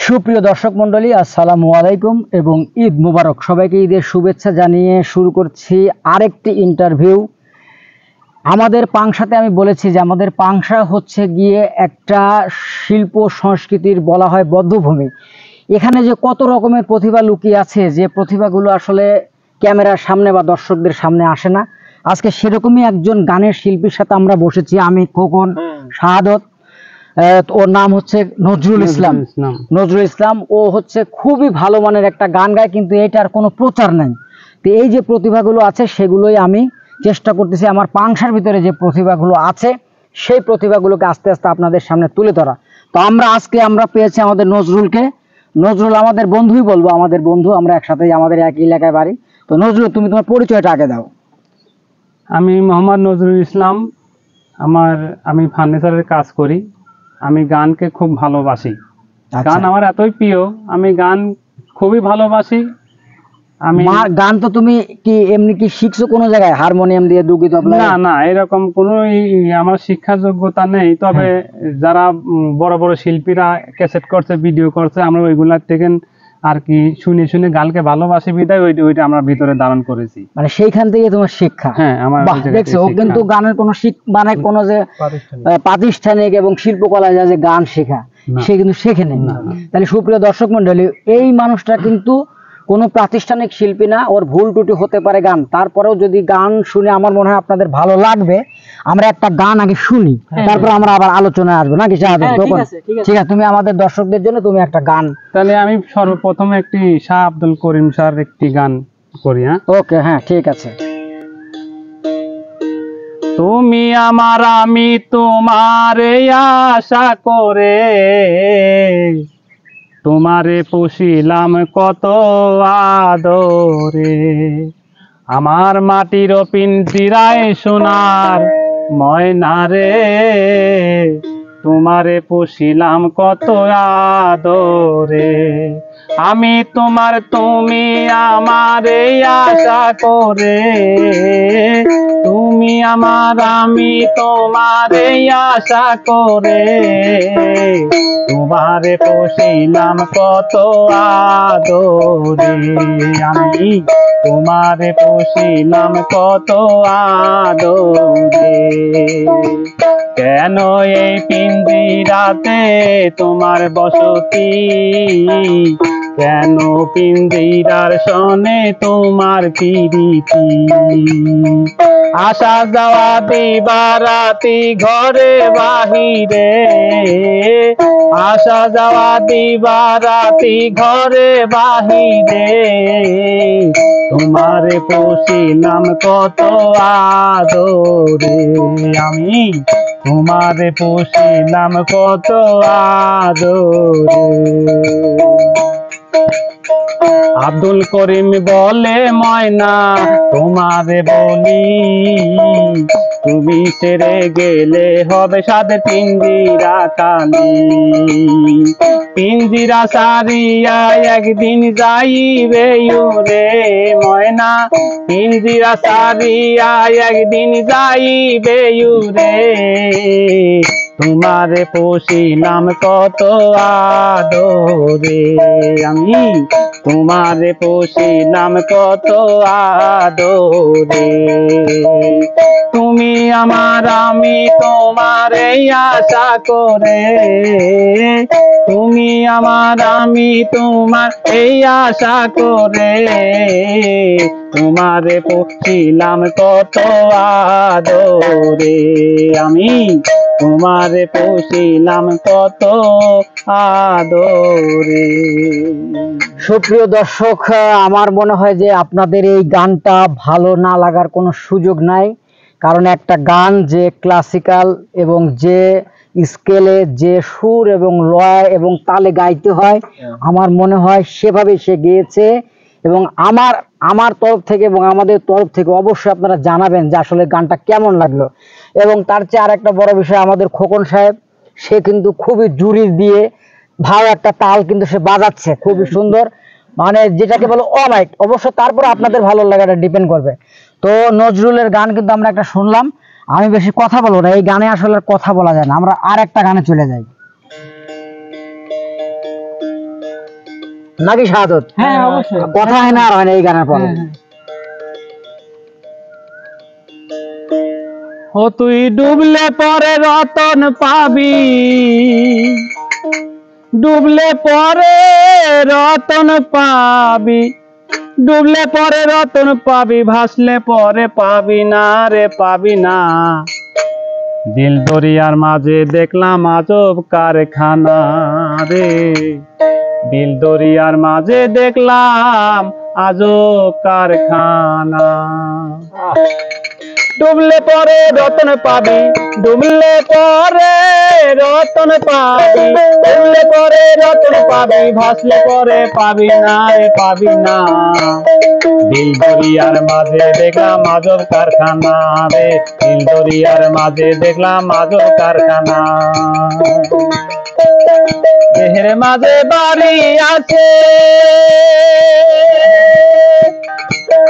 সুপ্রিয় দর্শক মণ্ডলী, আসসালামু আলাইকুম এবং ঈদ মুবারক। সবাইকে ঈদের শুভেচ্ছা জানিয়ে শুরু করছি আরেকটি ইন্টারভিউ। আমাদের পাংশাতে আমি বলেছি যে আমাদের পাংশা হচ্ছে গিয়ে একটা শিল্প সংস্কৃতির বলা হয় বদ্ধভূমি। এখানে যে কত রকমের প্রতিভা লুকিয়ে আছে, যে প্রতিভাগুলো আসলে ক্যামেরার সামনে বা দর্শকদের সামনে আসে না। আজকে সেরকমই একজন গানের শিল্পীর সাথে আমরা বসেছি, আমি খোকন, শাহাদত। ওর নাম হচ্ছে নজরুল ইসলাম। নজরুল ইসলাম ও হচ্ছে খুবই ভালো মানের একটা গান গায়, কিন্তু এটার কোনো প্রচার নাই। তো এই যে প্রতিভাগুলো আছে সেগুলোই আমি চেষ্টা করতেছি আমার পাংশার ভিতরে যে প্রতিভাগুলো আছে সেই প্রতিভাগুলোকে আস্তে আস্তে আপনাদের সামনে তুলে ধরা। তো আমরা পেয়েছি আমাদের নজরুলকে। নজরুল আমাদের বন্ধুই বলবো, আমাদের বন্ধু, আমরা একসাথেই আমাদের একই এলাকায় বাড়ি। তো নজরুল, তুমি তোমার পরিচয়টা আগে দাও। আমি মোহাম্মদ নজরুল ইসলাম। আমি ফার্নিচারের কাজ করি। আমি গানকে খুব ভালোবাসি। গান আমার এতই প্রিয়, আমি গান খুবই ভালোবাসি। গান তো তুমি কি এমনি কি শিখছো কোনো জায়গায়, হারমোনিয়াম দিয়ে, দুগি তবলা? না না, এরকম কোনো আমার শিক্ষা যোগ্যতা নেই। তবে যারা বড় বড় শিল্পীরা ক্যাসেট করছে, ভিডিও করছে, আমরা ওইগুলার থেকে আর কি শুনে শুনে গানকে ভালোবাসি বিদায় ওইটা আমরা ভিতরে ধারণ করেছি। মানে সেইখান থেকে তোমার শিক্ষা? হ্যাঁ, আমার দেখছো ও কিন্তু গানের কোনো মানে কোনো যে প্রাতিষ্ঠানিক এবং শিল্পকলা যে গান শেখা সে কিন্তু শেখে নেই। তাহলে সুপ্রিয় দর্শক মন্ডলী, এই মানুষটা কিন্তু কোনো প্রাতিষ্ঠানিক শিল্পী না। ওর ভুল ত্রুটি হতে পারে গান, তারপরেও যদি গান শুনে আমার মনে হয় আপনাদের ভালো লাগবে। আমরা একটা গান আগে শুনি, তারপর আমরা আবার আলোচনায় আসবো, নাকি? ঠিক আছে, তুমি আমাদের দর্শকদের জন্য তুমি একটা গান। তাহলে আমি সর্বপ্রথম একটি শাহ আব্দুল করিম স্যার একটি গান করি। ওকে, হ্যাঁ, ঠিক আছে। তুমি আমার, আমি তোমারে আশা করে, তোমারে পুষিলাম কত আদরে, আমার মাটির পিঞ্জিরায় সোনার ময়না রে, তোমারে পুষিলাম কত আদরে, আমি তোমার, তুমি আমারে আশা করে, তুমি আমার, আমি তোমারে আশা করে, তোমারে পুষিলাম কত আদরে, আমি তোমারে পুষিলাম কত আদরে, কেন এই পিঞ্জিরাতে তোমার বসতি, কেন পিঞ্জিরার সনে তোমার প্রীতি, আসা যাওয়া দিবারাতি ঘরে বাহিরে, আসা যাওয়া দিবারাতি ঘরে বাহিরে, তোমারে পুষিলাম কত আদরে, আমি তোমারে পুষিলাম কত আদরে। আব্দুল করিম বলে ময়না তোমারে বলি, তুমি সেরে গেলে হবে সাথে পিঞ্জিরা কালি, পিঞ্জিরা সারিয়া একদিন যাইবে উড়ে ময়না, পিঞ্জিরা সারিয়া একদিন যাইবে উড়ে, তোমারে পুষিলাম কত আদরে, আমি তোমারে পুষিলাম কত আদরে, তুমি আমার, আমি তোমারে আশা করে, তুমি আমার, আমি তোমার এই আশা করে, তোমারে পুষিলাম কত আদরে, আমি তোমারে পুষিলাম কত আদরে। সুপ্রিয় দর্শক, আমার মনে হয় যে আপনাদের এই গানটা ভালো না লাগার কোনো সুযোগ নাই, কারণ একটা গান যে ক্লাসিক্যাল এবং যে স্কেলে, যে সুর এবং লয় এবং তালে গাইতে হয়, আমার মনে হয় সেভাবে সে গেয়েছে। এবং আমার তরফ থেকে এবং আমাদের তরফ থেকে অবশ্যই আপনারা জানাবেন যে আসলে গানটা কেমন লাগলো। এবং তার চেয়ে আর একটা বড় বিষয়, আমাদের খোকন সাহেব, সে কিন্তু খুবই জুড়ি দিয়ে ভালো একটা তাল কিন্তু সে বাজাচ্ছে, খুবই সুন্দর, মানে যেটাকে বলো অমাইক। অবশ্য তারপর আপনাদের ভালো লাগাটা ডিপেন্ড করবে। তো নজরুলের গান কিন্তু আমরা একটা শুনলাম, আমি বেশি কথা বলবো না, এই গানে আসলে কথা বলা যায় না, আমরা আর একটা গানে চলে যাই। নাকি শাহাদত? হ্যাঁ অবশ্যই। কথা হয় না আর হয় না এই গানের পরে। ও তুই ডুবলে পরে রতন পাবি, ডুবলে পরে রতন পাবি, ডুবলে পরে রতন পাবি, ভাসলে পরে পাবি না রে পাবি না। দিল দরিয়ার মাঝে দেখলাম আজব কারখানা রে, দিল দরিয়ার মাঝে দেখলাম আজব কারখানা। ডুবলে পরে রতন পাবি, ডুবলে পরে রতন পাবি, ডুবলে পরে রতন পাবি, ভাসলে পরে পাবি না রে পাবি না। দিল দরিয়ার মাঝে দেখলাম আজব কারখানা রে, দিল দরিয়ার মাঝে দেখলাম আজব কারখানা। দেহের মাঝে বাড়ি আছে,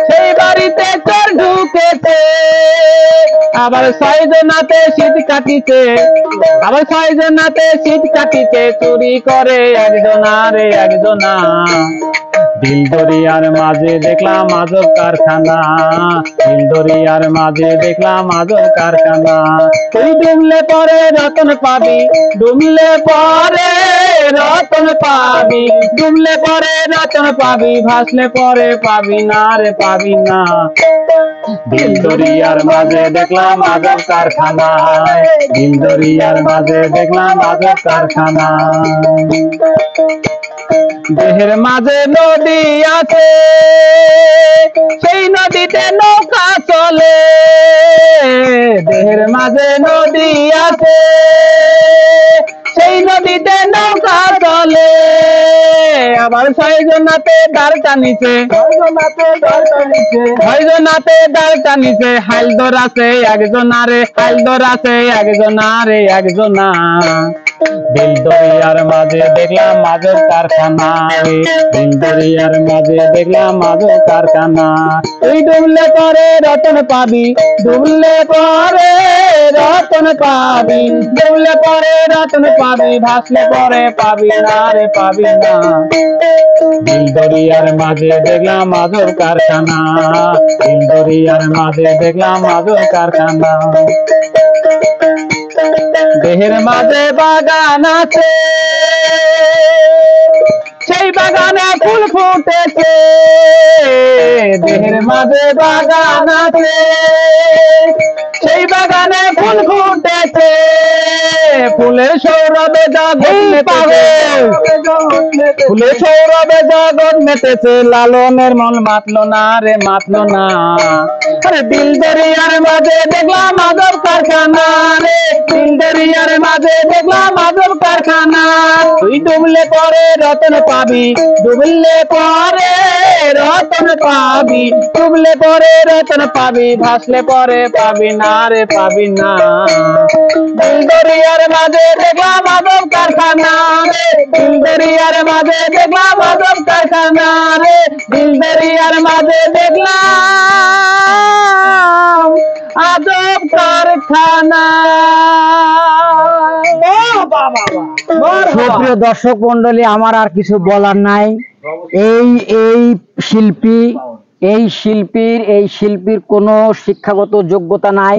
সেই বাড়িতে চোর ঢুকেছে, আবার ছয়জনাতে শীত কাটিছে, আবার ছয়জনাতে শীত কাটিছে, চুরি করে একজনা রে একজনা। দিল দরিয়ার মাঝে দেখলাম আজব কারখানা, দিল দরিয়ার মাঝে দেখলাম আজব কারখানা। তুই ডুবলে পরে রতন পাবি, ডুবলে পরে রতন পাবি, ডুবলে পরে রতন পাবি, ভাসলে পরে পাবি না রে পাবি না। দিল দরিয়ার মাঝে দেখলাম আজব কারখানা, দিল দরিয়ার মাঝে দেখলাম আজব কারখানা। দেহের মাঝে নদী আছে, সেই নদীতে নৌকা চলে, দেহের মাঝে নদী আছে, সেই নদীতে নৌকা চলে, আবার ছয়জনাতে দাঁড় টানিছে, ছয়জনাতে দাঁড় টানিছে, হাইলদর আছে একজনা রে, হাইলদর আছে একজনা রে একজনা। দিল দরিয়ার মাঝে দেখলাম আজব কারখানা রে, দিল দরিয়ার মাঝে দেখলাম আজব কারখানা। তুই ডুবলে পরে রতন পাবি, ডুবলে পরে রতন পাবি, ডুবলে পরে রতন পাবি, ভাসলে পরে পাবি না রে পাবি না। দিল দরিয়ার মাঝে দেখলাম আজব কারখানা, দিল দরিয়ার মাঝে দেখলাম আজব কারখানা। দেহের মাঝে বাগান আছে, সেই বাগানে ফুল ফুটেছে, দেহের মাঝে বাগান আছে, সেই বাগানে ফুল ফুটেছে, ফুলের সৌরভে জগৎ মেতেছে, ফুলের সৌরভে জগৎ মেতেছে, লালনের মন মাতলো না রে মাতলো না। আরে দিল দরিয়ার মাঝে দেখলাম আজব কারখানা রে, দিল দরিয়ার মাঝে দেখলাম আজব কারখানা। তুই ডুবলে পরে রতন পাবি, ডুবলে পরে রতন পাবি, ডুবলে পরে রতন পাবি, ভাসলে পরে পাবি না রে পাবি না। দিল দরিয়ার মাঝে দেখলাম আজব কারখানা রে, দিল দরিয়ার মাঝে দেখলাম আজব কারখানা রে, দিল দরিয়ার মাঝে দেখলাম আজব কারখানা। সুপ্রিয় দর্শক মন্ডলী, আমার আর কিছু বলার নাই। এই এই শিল্পী, এই শিল্পীর কোনো শিক্ষাগত যোগ্যতা নাই,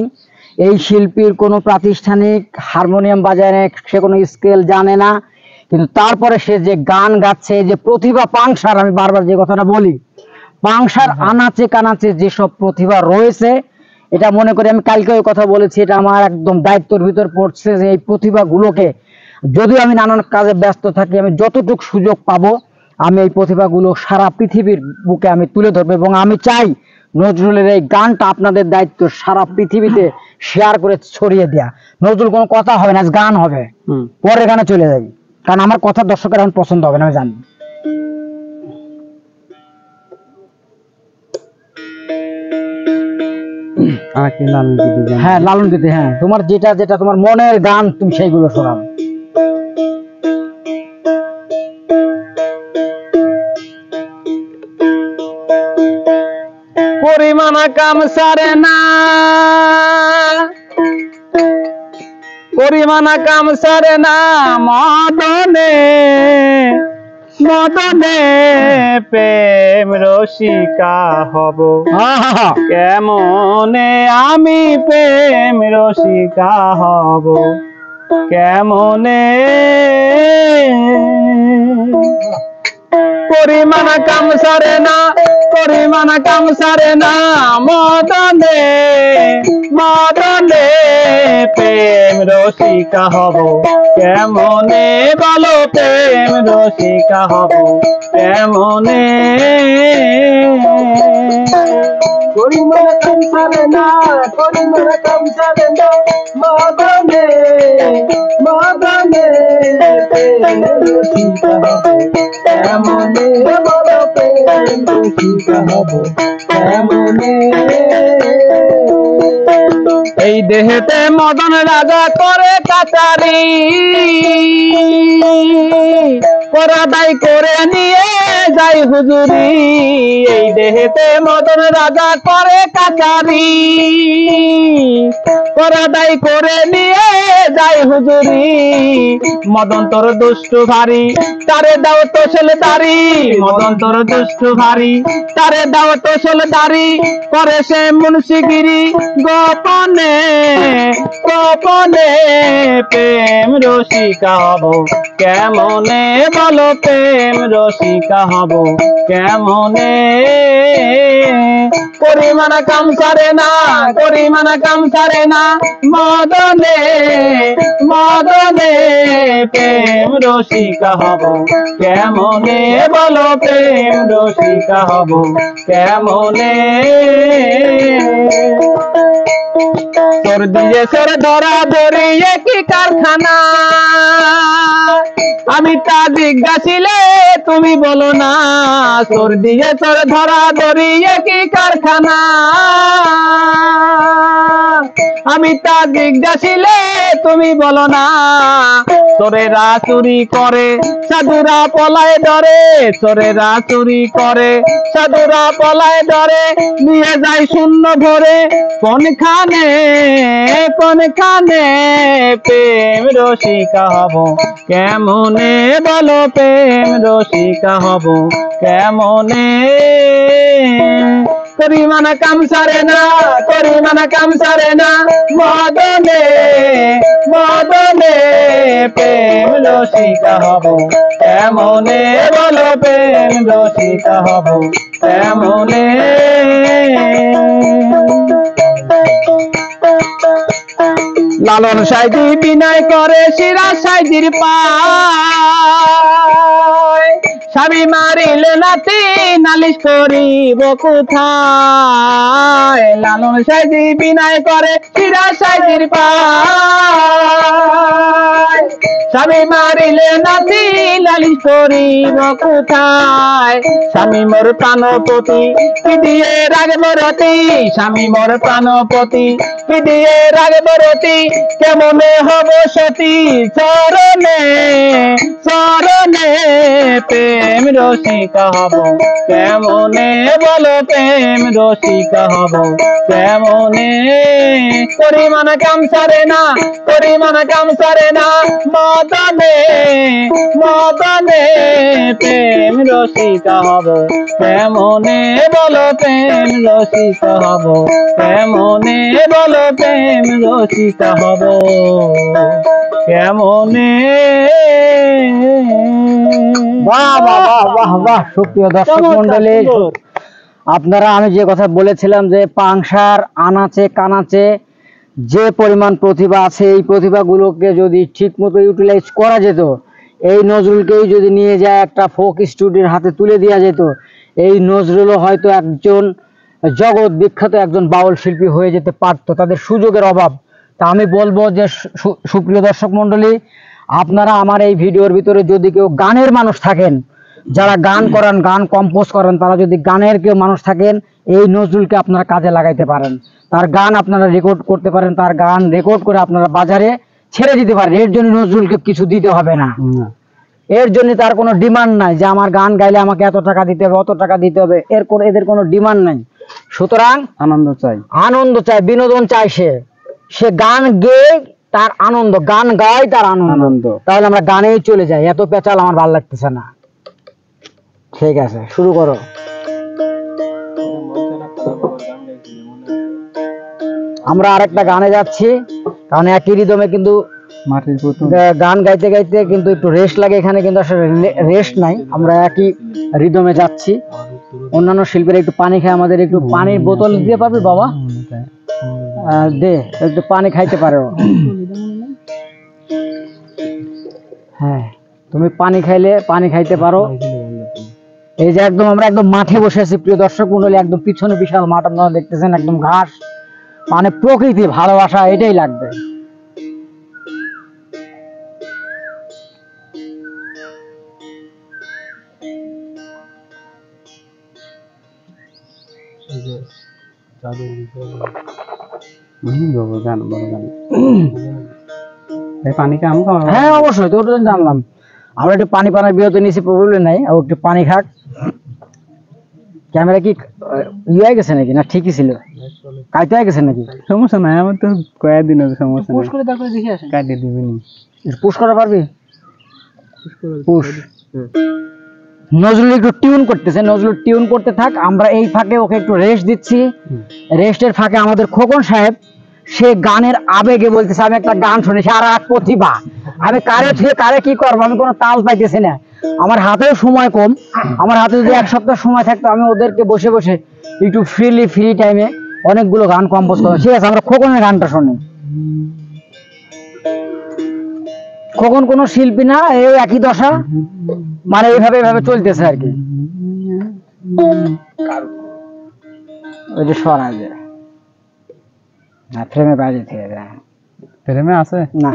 এই শিল্পীর কোনো প্রাতিষ্ঠানিক হারমোনিয়াম বাজায় না, সে কোনো স্কেল জানে না, কিন্তু তারপরে সে যে গান গাচ্ছে, যে প্রতিভা পাংশার, আমি বারবার যে কথাটা বলি, পাংশার আনাচে কানাচে যেসব প্রতিভা রয়েছে, এটা মনে করি, আমি কালকে ওই কথা বলেছি, এটা আমার একদম দায়িত্বের ভিতর পড়ছে যে এই প্রতিভাগুলোকে, যদিও আমি নানান কাজে ব্যস্ত থাকি, আমি যতটুকু সুযোগ পাবো আমি এই প্রতিভাগুলো সারা পৃথিবীর বুকে আমি তুলে ধরবো, এবং আমি চাই নজরুলের এই গানটা আপনাদের দায়িত্ব সারা পৃথিবীতে শেয়ার করে ছড়িয়ে দেয়া। নজরুল কোনো কথা হবে না, আজ গান হবে, পরের গানে চলে যাই, কারণ আমার কথা দর্শকের এখন পছন্দ হবে না, আমি জানি। হ্যাঁ, লালন দিতে, হ্যাঁ, তোমার যেটা যেটা তোমার মনের গান তুমি সেইগুলো শোনাও। পরিমানা কাম সারে না, পরিমানা কাম সারে না, মদনে মদনে প্রেম রসিকা হব কেমনে আমি প্রেম রসিকা হব কেমনে পরিমাণ কাম সারে না পরিমাণ কাম সারে না মদনে মদনে প্রেম রসিকা হব কেমনে বলো প্রেম রসিকা হব কেমনে পরিমাণ কাম সারে না পরিমাণ কাম সারে না মদনে মদনে প্রেম রসিকা হব কেমনে বলো প্রেম রসিকা হব কেমনে এই দেহেতে মদন রাজা করে কাচারি পরাদাই করে নিয়ে যাই হুজুরি এই দেহেতে মদন রাজা করে কাচারি পরাদাই করে নিয়ে যাই হুজুরি মদন তোর দুষ্ট ভারী তারে দাও তোষেল দাড়ি মদন তোর দুষ্ট ভারী তারে দাও তোষেল দাড়ি করে সে মুন্সিগিরি গোপনে গোপনে প্রেম রসিকা হব কেমনে বলো প্রেম রসিকা হব কেমনে পরিমাণ কাম সারে না পরিমাণ কাম সারে না মদনে মদনে প্রেম রসিকা হব কেমনে বলো প্রেম রসিকা হব কেমনে তোর দিয়ে সর ধরা ধরিয়ে কি কারখানা আমি তা জিজ্ঞাসিলে তুমি বলো না তোর দিয়ে তোর ধরা ধরিয়ে কি কারখানা আমি তা জিজ্ঞাসিলে তুমি বলো না চোরেরা চুরি করে সাধুরা পলায় ডরে চোরেরা চুরি করে সাধুরা পলায় ডরে নিয়ে যায় শূন্য ভরে কোনখানে কোনখানে প্রেম রসিকা হব কেমনে বলো প্রেম রসিকা হব কেমনে পরিমাণ কাম সারে না পরিমাণ কাম সারে না মদনে মদনে প্রেম রসিকা হব কেমনে বলো প্রেম রসিকা হব কেমনে লালন সাইদি বিনয় করে শিরা সাইদির পায় স্বামী মারিলে নাতি নালিশ করিব কোথায় লালন সাইদি বিনয় করে শিরা সাইদির পায় স্বামী মারিলে নাতি নালিশ করিব কোথায় স্বামী মোর প্রাণপতি কি দিয়ে রাগব রতি স্বামী মোর প্রাণপতি কি দিয়ে রাগব রতি কেমনে হব সতী চরণে চরণে প্রেম রসিকা হব কেমনে বলো প্রেম রসিকা হব কেমনে পরিমাণ কাম সারে না পরিমাণ কাম সারে না মদনে মদনে প্রেম রসিকা হব কেমনে বলো প্রেম রসিকা হব কেমনে বলো প্রেম রসিকা হব কেমনে বাহ বাহ বাহ বাহ বাহ সুপ্রিয় দর্শক মন্ডলী আপনারা আমি যে কথা বলেছিলাম যে পাংশার আনাচে কানাচে যে পরিমাণ প্রতিভা আছে এই প্রতিভাগুলোকে যদি ঠিকমতো ইউটিলাইজ করা যেত এই নজরুলকেই যদি নিয়ে যায় একটা ফোক স্টুডিওর হাতে তুলে দেওয়া যেত এই নজরুলও হয়তো একজন জগৎ বিখ্যাত একজন বাউল শিল্পী হয়ে যেতে পারতো তাদের সুযোগের অভাব তা আমি বলবো যে সুপ্রিয় দর্শক মন্ডলী আপনারা আমার এই ভিডিওর ভিতরে যদি কেউ গানের মানুষ থাকেন যারা গান করেন গান কম্পোজ করেন তারা যদি গানের কেউ মানুষ থাকেন এই নজরুলকে আপনারা কাজে লাগাইতে পারেন তার গান আপনারা রেকর্ড করতে পারেন তার গান রেকর্ড করে আপনারা বাজারে ছেড়ে দিতে পারেন এর জন্য নজরুলকে কিছু দিতে হবে না এর জন্য তার কোনো ডিমান্ড নাই যে আমার গান গাইলে আমাকে এত টাকা দিতে হবে অত টাকা দিতে হবে এদের কোনো ডিমান্ড নাই সুতরাং আনন্দ চাই বিনোদন চাই সে গান গেয়ে তার আনন্দ গান গায় তার আনন্দ তাহলে আমরা গানেই চলে যাই এত পেঁচাল আমার ভালো লাগতেছে না ঠিক আছে, শুরু করো। আমরা আরেকটা গানে যাচ্ছি, কারণ একই রিদমে কিন্তু মাটির পুতুল গান গাইতে গাইতে কিন্তু একটু রেস্ট লাগে, এখানে কিন্তু আসলে রেস্ট নাই, আমরা একই রিদমে যাচ্ছি। অন্যান্য শিল্পীরা একটু পানি খায়, আমাদের একটু পানির বোতল দিয়ে পারবে বাবা? দে, একটু পানি খাইতে পারো। হ্যাঁ, তুমি পানি খাইলে পানি খাইতে পারো। এই যে একদম আমরা একদম মাঠে বসে আছি প্রিয় দর্শক মন্ডলী, একদম পিছনে বিশাল মাঠ আপনারা দেখতেছেন, একদম ঘাস, মানে প্রকৃতি, ভালোবাসা, এটাই লাগবে। হ্যাঁ অবশ্যই, তো ওটা জানলাম। আমরা একটু পানি পানের বিরতি নিয়েছি, প্রবলেম নাই, ও একটু পানি খাক। ক্যামেরা কি ইয়ে হয়ে গেছে নাকি, না ঠিকই ছিল? কাইতে হয়ে গেছে নাকি? সমস্যা নাই, আমার তো কয়েকদিন হবে, সমস্যা পুশ করে তারপরে দেখে আসেন, কাটিয়ে দিবেনি। পুশ করা পারবি? পুশ। নজরুল একটু টিউন করতেছে, নজরুল টিউন করতে থাক, আমরা এই ফাঁকে ওকে একটু রেস্ট দিচ্ছি। রেস্টের ফাঁকে আমাদের খোকন সাহেব সে গানের আবেগে বলতেছে আমি একটা গান শুনেছি, আর এক প্রতিভা, আমি কারে থেকে কারে কি করবো, আমি কোনো তাল পাইতেছি না, আমার হাতেও সময় কম, আমার হাতে যদি এক সপ্তাহ সময় থাকতো আমি ওদেরকে বসে বসে একটু ফ্রি টাইমে অনেকগুলো গান কম্পোজ করবো। ঠিক আছে, আমরা খোকনের গানটা শুনি। খোকন কোনো শিল্পী না, এই একই দশা, মানে এইভাবে চলতেছে আর কি। ওই যে সরাই যায় না, ফ্রেমে বাইরে থেকে যায়, ফ্রেমে আছে না।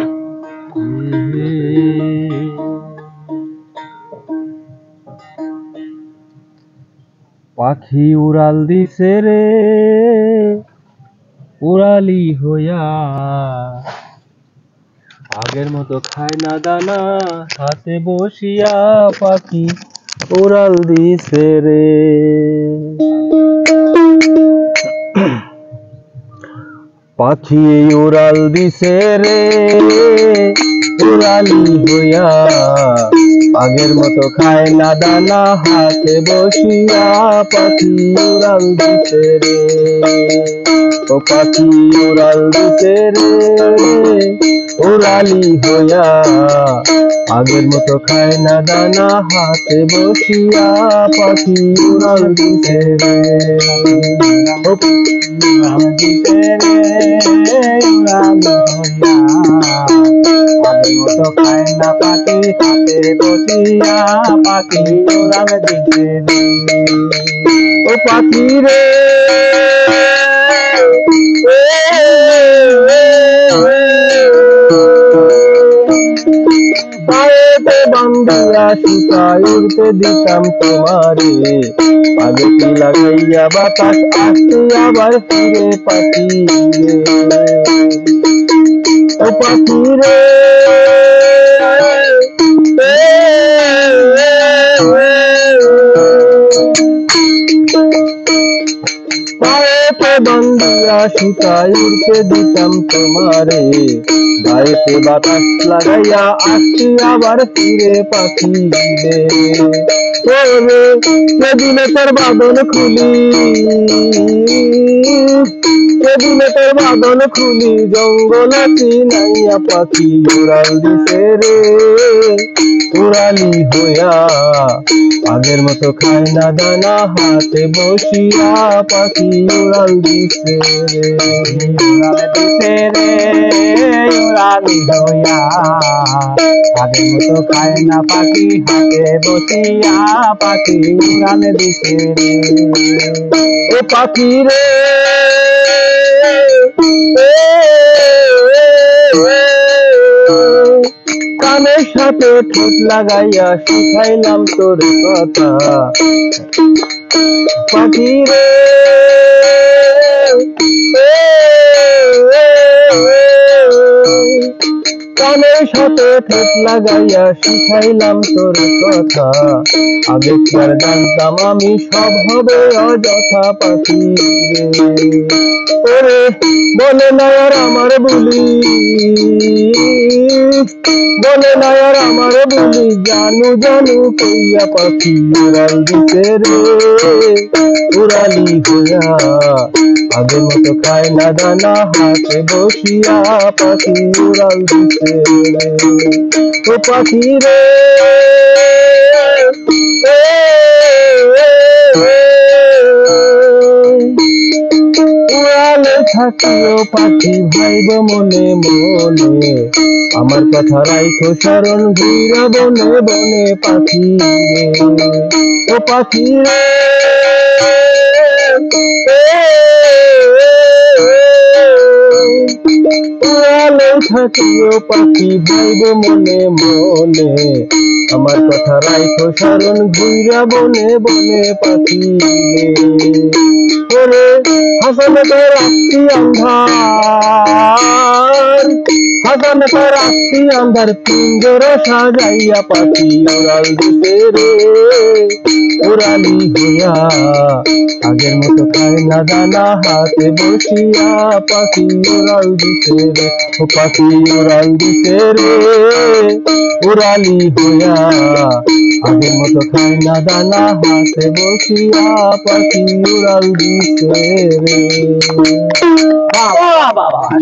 পাখি উড়াল দিছে রে, উড়ালি হইয়া, আগের মতো খায় না দানা, হাতে বসিয়া পাখি উড়াল দিছে রে। পাখি উড়াল দিছে রে, উড়ালি হইয়া, আগের মতো খায় না দানা, হাতে বসিয়া পাখি উড়াল দিছে রে। ও পাখি উড়াল দিছে রে, উড়ালি হইয়া, আগের মতো খায় না দানা, হাতে বসিয়া পাখি উড়াল দিছে রে। ও উড়াল দিছে রে, উড়ালি হইয়া, আগের মতো খায় না পাখি, হাতে বসিয়া পাখি উড়াল দিছে রে। ও পাখি রে, বান্ধিয়া সুতায় উড়তে দিতাম তোমারে, আগে কি লাগাইয়া বাতাস আসতে আবার ফিরে পাখি রে। ও পাখি রে, বান্ধিয়া সুতায় উড়তে দিতাম তোমারে, গায়েতে বাতাস লাগাইয়া আসছি আবার ফিরে পাখি রে। সেদিনে তোর বাঁধন খুলি, সেদিনে তোর বাঁধন খুলি, জঙ্গলাতি নাইয়া পাখি উড়াল দিছে রে, উড়ালি হইয়া, আগের মতো খায় না দানা, হাতে বসিয়া পাখি উড়াল দিছে রে। উড়াল দিছে রে, উড়ালি হইয়া, আগের মতো খায় না পাখি, হাতে বসিয়া পাখি উড়াল দিছে রে। ও পাখি রে, কানের সাথে ঠোঁট লাগাইয়া শিখাইলাম তোর কথা, পাখি রে, কানের সাথে ঠেক লাগাইয়া শিখাইলাম তোর কথা, আগে কি আর জানতাম আমি সব হবে অযথা পাখি রে। ওরে বলে না আর আমার বুলি, বলে না আর আমার বুলি, জানু জানু কইয়া পাখি উড়াল দিতে রে, উড়ালি হইয়া আগের মতো খায় না দানা, হাতে বসিয়া পাখি উড়াল দিতে রে। ও পাখি রে উড়ালে থাকিও পাখি ভাইব মনে মনে, আমার কথা রাইখো স্মরণ ঘুরা বনে বনে পাখি রে। ও পাখি রে উড়ালে থাকিও পাখি ভাইব মনে মনে, আমার কথা রাইখো স্মরণ ঘুরা বনে বনে পাখি রে। ওরে হাসানে তো রাত্রি আন্ধার, হাসানে তো রাত্রি আন্ধার, পিঞ্জর সাজাইয়া পাখি উড়াল দিতে রে, উড়ালি হইয়া আগের মতো খায় না দানা, হাতে বসিয়া পাখি উড়াল দিতে রে। ও পাখি উড়াল দিতে রে, উড়ালি হইয়া আগের মতো খায় না দানা, হাতে বসিয়া পাখি উড়াল দিতে রে।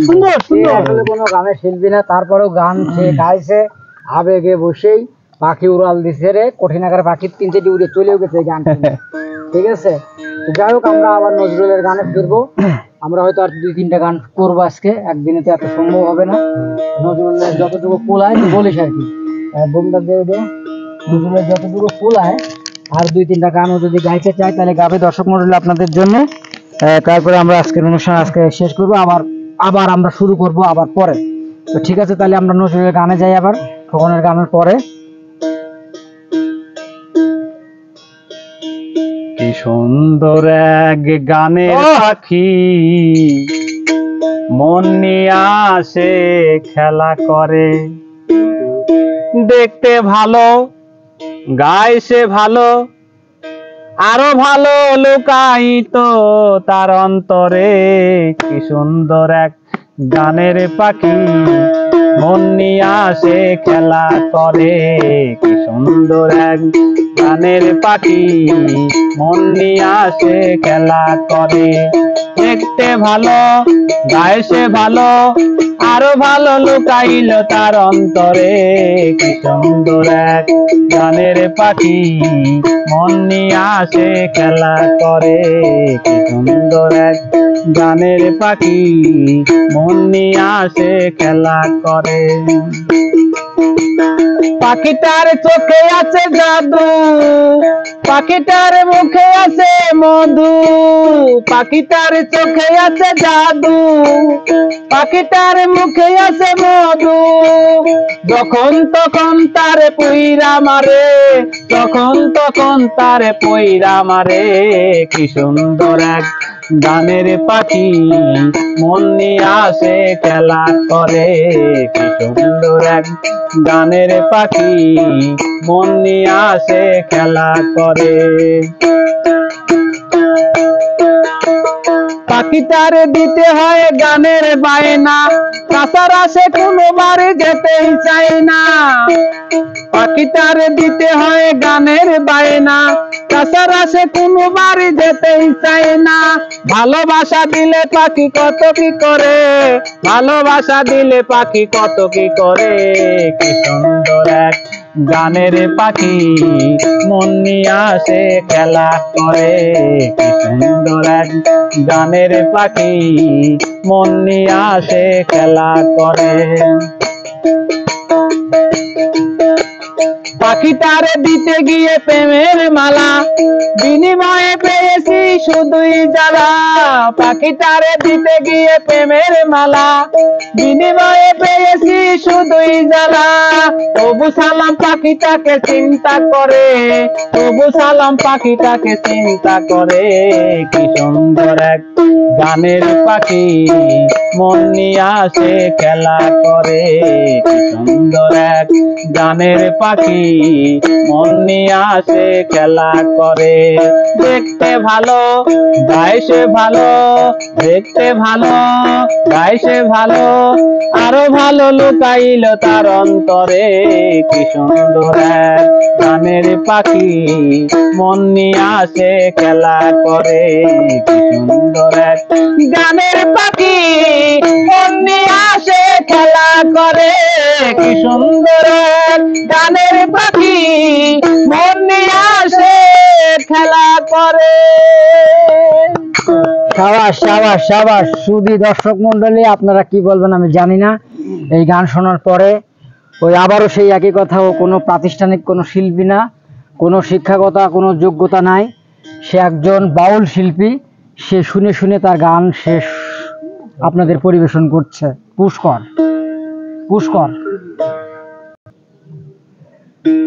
সুন্দর সুন্দর, আসলে কোনো গানের শিল্পী না, তারপরেও গান সে গাইছে আবেগে বসেই, পাখি উড়াল দিছে রে, কঠিন আকারে পাখি 3-4টি উড়ে চলেও গেছে এই গান। ঠিক আছে, তো যাই হোক আমরা আবার নজরুলের গানে ফিরবো। আমরা হয়তো আর 2-3টা গান করবো আজকে, একদিনে তো এত সম্ভব হবে না। নজরুলের যতটুকু কুলায় বলিস আর কি, বোমটা দিয়ে দে, নজরুলের যতটুকু কুলায় আর 2-3টা গানও যদি গাইতে চাই তাহলে গাবে দর্শক মণ্ডলী আপনাদের জন্য। তারপরে আমরা আজকের অনুষ্ঠান আজকে শেষ করবো, আবার আমরা শুরু করব আবার পরে। তো ঠিক আছে, তাহলে আমরা নজরুলের গানে যাই আবার খোকনের গানের পরে। কি সুন্দর এক গানের পাখি, মন নিয়ে আসে খেলা করে, দেখতে ভালো গায় সে ভালো, আরো ভালো লুকায়িত তার অন্তরে। কি সুন্দর এক গানের পাখি, মন নিয়ে আসে খেলা করে, কি সুন্দর এক গানের পাখি, মন নিয়ে আসে খেলা করে, দেখতে ভালো গায় সে ভালো, আরো ভালো লুকাইল তার অন্তরে। কি সুন্দর এক গানের পাখি, মন নিয়ে আসে খেলা করে, কি সুন্দর এক গানের পাখি, মন নিয়ে আসে খেলা করে। পাখিটার চোখে আছে জাদু, পাখিটার মুখে আছে মধু, পাখিটার চোখে আছে জাদু, পাখিটার মুখে আছে মধু, যখন তখন তারে পইরা মারে, যখন তখন তারে পইরা মারে। কি সুন্দর এক গানের পাখি, মন নিয়ে আসে খেলা করে, কি সুন্দর এক গানের পাখি, মন নিয়ে আসে খেলা করে। পাখিটারে দিতে হয় গানের বায়না, তাছাড়া সে কোনো বারে যেতেই চায় না। পাখিটারে দিতে হয় গানের বায়না, তাছাড়া সে কোনো বারে যেতেই চায় না। ভালোবাসা দিলে পাখি কত কি করে, ভালোবাসা দিলে পাখি কত কি করে। কি সুন্দর এক গানের পাখি, মন নিয়ে আসে খেলা করে, কি সুন্দর এক গানের পাখি, মন নিয়ে আসে খেলা করে। পাখিটারে দিতে গিয়ে প্রেমের মালা, বিনিময়ে পেয়েছি শুধুই জ্বালা। পাখিটারে দিতে গিয়ে প্রেমের মালা, বিনিময়ে পেয়েছি শুধুই জ্বালা। তবু সালাম পাখিটাকে চিন্তা করে, তবু সালাম পাখিটাকে চিন্তা করে। কি সুন্দর এক গানের পাখি মন নিয়ে আসে খেলা করে। কি সুন্দর এক গানের পাখি মন নিয়ে আসে খেলা করে। দেখতে ভালো গায় সে ভালো, দেখতে ভালো গায় সে ভালো, আরো ভালো লুকাইল তার অন্তরে। কি সুন্দর এক গানের পাখি মন নিয়ে আসে খেলা করে। কি সুন্দর এক গানের পাখি মন নিয়ে আসে খেলা করে। কি সুন্দর এক গানের পাখি মন নিয়ে আসে খেলা করে। সাবাস সাবাস সাবাস। সুধী দর্শক মন্ডলী, আপনারা কি বলবেন আমি জানি না। এই গান শোনার পরে ওই আবারও সেই একই কথা, ও কোনো প্রাতিষ্ঠানিক কোনো শিল্পী না, কোনো শিক্ষাগত কোনো যোগ্যতা নাই, সে একজন বাউল শিল্পী। সে শুনে শুনে তার গান শেষ আপনাদের পরিবেশন করছে। পুষ্কর পুষ্কর।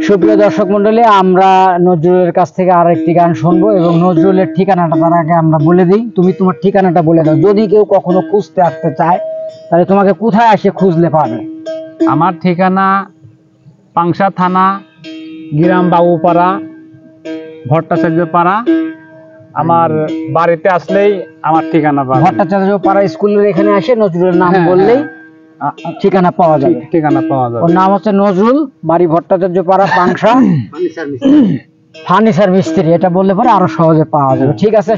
সুপ্রিয় দর্শক মন্ডলী, আমরা নজরুলের কাছ থেকে আর একটি গান শুনবো এবং নজরুলের ঠিকানাটা তার আগে আমরা বলে দিই। তুমি তোমার ঠিকানাটা বলে দাও, যদি কেউ কখনো খুঁজতে আসতে চায় তাহলে তোমাকে কোথায় এসে খুঁজলে পাবে? আমার ঠিকানা পাংশা থানা, গ্রাম বাবুপাড়া, ভট্টাচার্য পাড়া। আমার বাড়িতে আসলেই আমার ঠিকানা পাবে। ভট্টাচার্য পাড়া স্কুলের এখানে আসে নজরুলের নাম হ্যাঁ, বললেই ঠিকানা পাওয়া যাবে। ঠিকানা পাওয়া যাবে। ওর নাম হচ্ছে নজরুল, বাড়ি ভট্টাচার্য পাড়া, পাংশা, ফার্নিচার মিস্ত্রি। এটা বললে পরে আরো সহজে পাওয়া যাবে। ঠিক আছে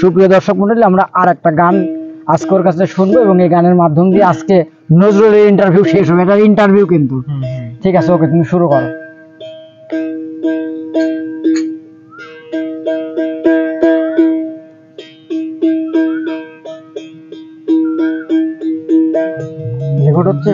সুপ্রিয় দর্শক মন্ডলী, আমরা আর একটা গান আজকে ওর কাছে শুনবো এবং এই গানের মাধ্যম দিয়ে আজকে নজরুলের ইন্টারভিউ শেষ হবে। এটা ইন্টারভিউ কিন্তু। ঠিক আছে, ওকে, তুমি শুরু করো। রেকর্ড হচ্ছে?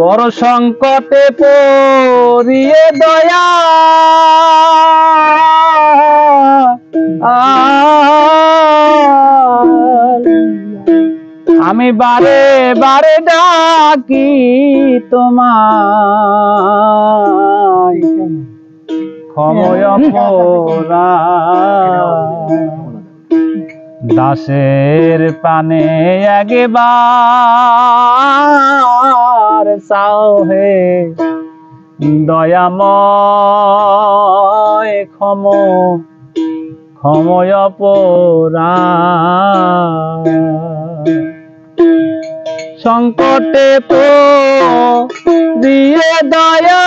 বড় সংকটে পড়িয়ে দয়া আমি বারে বারে ডাকি তোমায়, ক্ষময় দাসের পানে একবার চাও হে দয়াময়, ক্ষময় সংকটে দিয়ে দয়া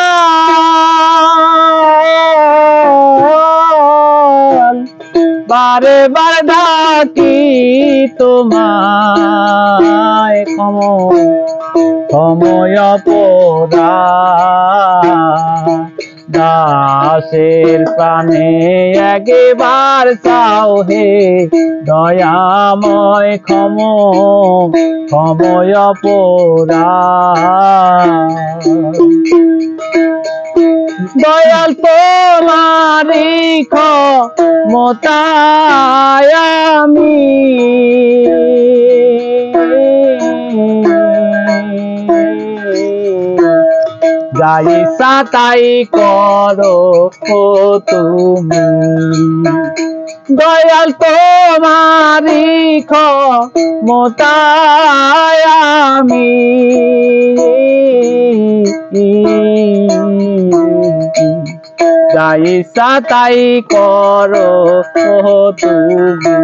বারে বারে ডাকি তোমায়, ক্ষময় দাসের প্রাণে একবার চাও হে দয়াময়, ক্ষময় দয়াল তোমারি ক্ষমতায় আমি যাই সাতাই করো তুমি, দয়াল তোমারি ক্ষমতায় আমি যাই সাতাই করো তুমি,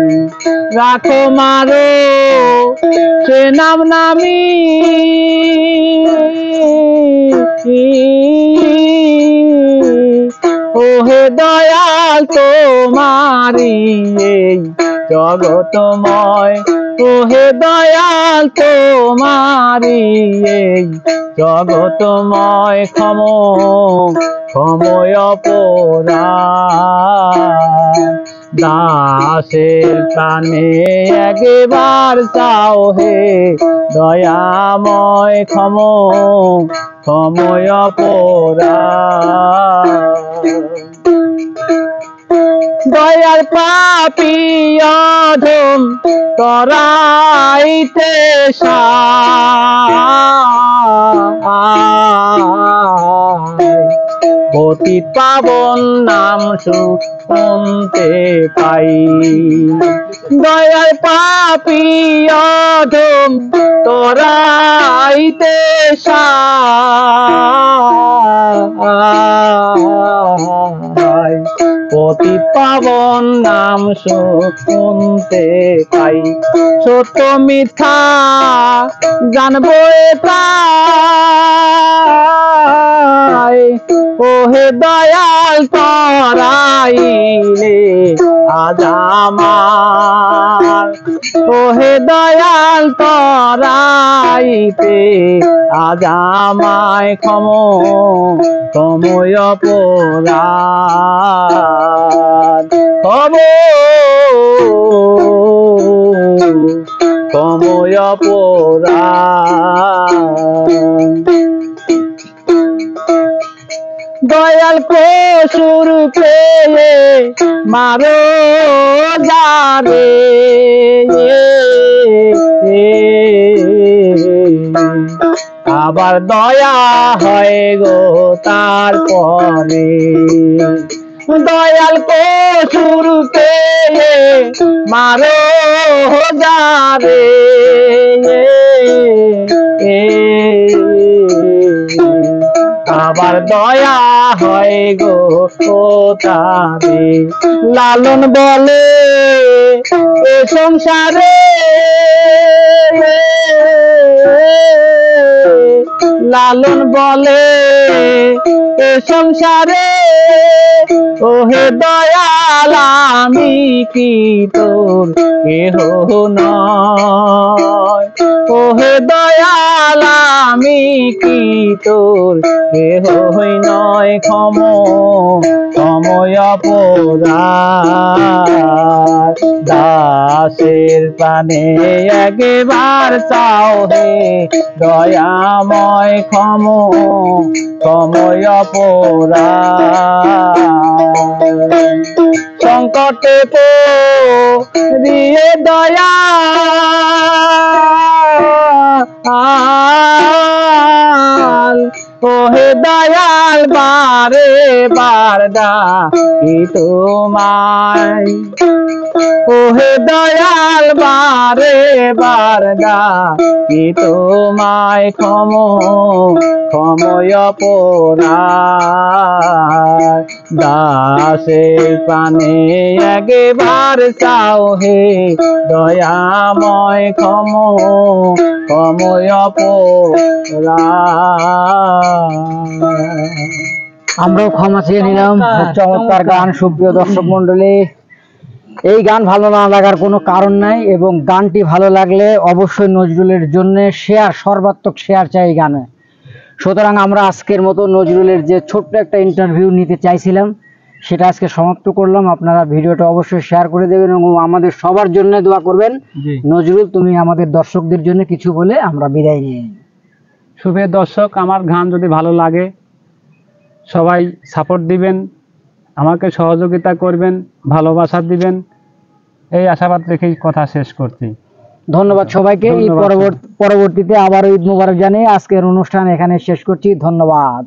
রাখো মারো সে নাম নামি ওহে দয়াল তোমারি এই জগতময়, ওহে দয়াল তোমারি এই জগতময়, ক্ষময় দাসের প্রাণে একবার চাও হে দয়াময় ক্ষময় অপরাধ। দয়ার পাপী অধম তরাইতে পতিত পাবন নাম শুনতে পাই। দয়ার পাপী অধম তরাইতে পতিত পাবন নাম শুনতে পাই। সত্য মিথ্যা জানবো তাই, ওহে দয়াল তরাইলে আজ আমার, ওহে দয়াল তরাইতে আজ আমায় ক্ষময় অপরাধ। ক্ষময় অপরাধ। দয়াল কসুর পেয়ে মারো যারে, আবার দয়া হয় গো তারপরে। দয়াল কসুর পেয়ে মারো যারে, আবার দয়া হয় গো তারে। লালন বলে এ সংসারে, লালন বলে এ সংসারে, ওহে দয়াল আমি কি তোর কেহ নয়, ওহে দয়াল আমি কি তোর কেহ নয়, ক্ষময় অপরাধ। দাসের প্রাণে একবার চাও হে দয়াময় ক্ষময় অপরাধ। সংকটে পড়িয়ে দয়াল, ওহে দয়াল বারে বার ডাকি তোমায়, ওহে দয়াল বারে বার ডাকি তোমায় ক্ষময় অপরাধ। দাসের প্রাণে একবার চাও হে দয়াময় ক্ষময় অপরাধ। আমরাও ক্ষমা চেয়ে নিলাম। চমৎকার গান। সুপ্রিয় দর্শক মন্ডলী, এই গান ভালো না লাগার কোনো কারণ নাই, এবং গানটি ভালো লাগলে অবশ্যই নজরুলের জন্য শেয়ার, সর্বাত্মক শেয়ার চাই এই গানে। সুতরাং আমরা আজকের মতো নজরুলের যে ছোট্ট একটা ইন্টারভিউ নিতে চাইছিলাম সেটা আজকে সমাপ্ত করলাম। আপনারা ভিডিওটা অবশ্যই শেয়ার করে দেবেন এবং আমাদের সবার জন্য দোয়া করবেন। নজরুল, তুমি আমাদের দর্শকদের জন্য কিছু বলে আমরা বিদায় নিই। শুভের দর্শক, আমার গান যদি ভালো লাগে সবাই সাপোর্ট দিবেন, আমাকে সহযোগিতা করবেন, ভালোবাসা দিবেন, এই আশাবাদ রেখেই কথা শেষ করছি। ধন্যবাদ সবাইকে। ঈদ পরবর্তীতে আবারও ঈদ মোবারক জানিয়ে আজকের অনুষ্ঠান এখানে শেষ করছি। ধন্যবাদ।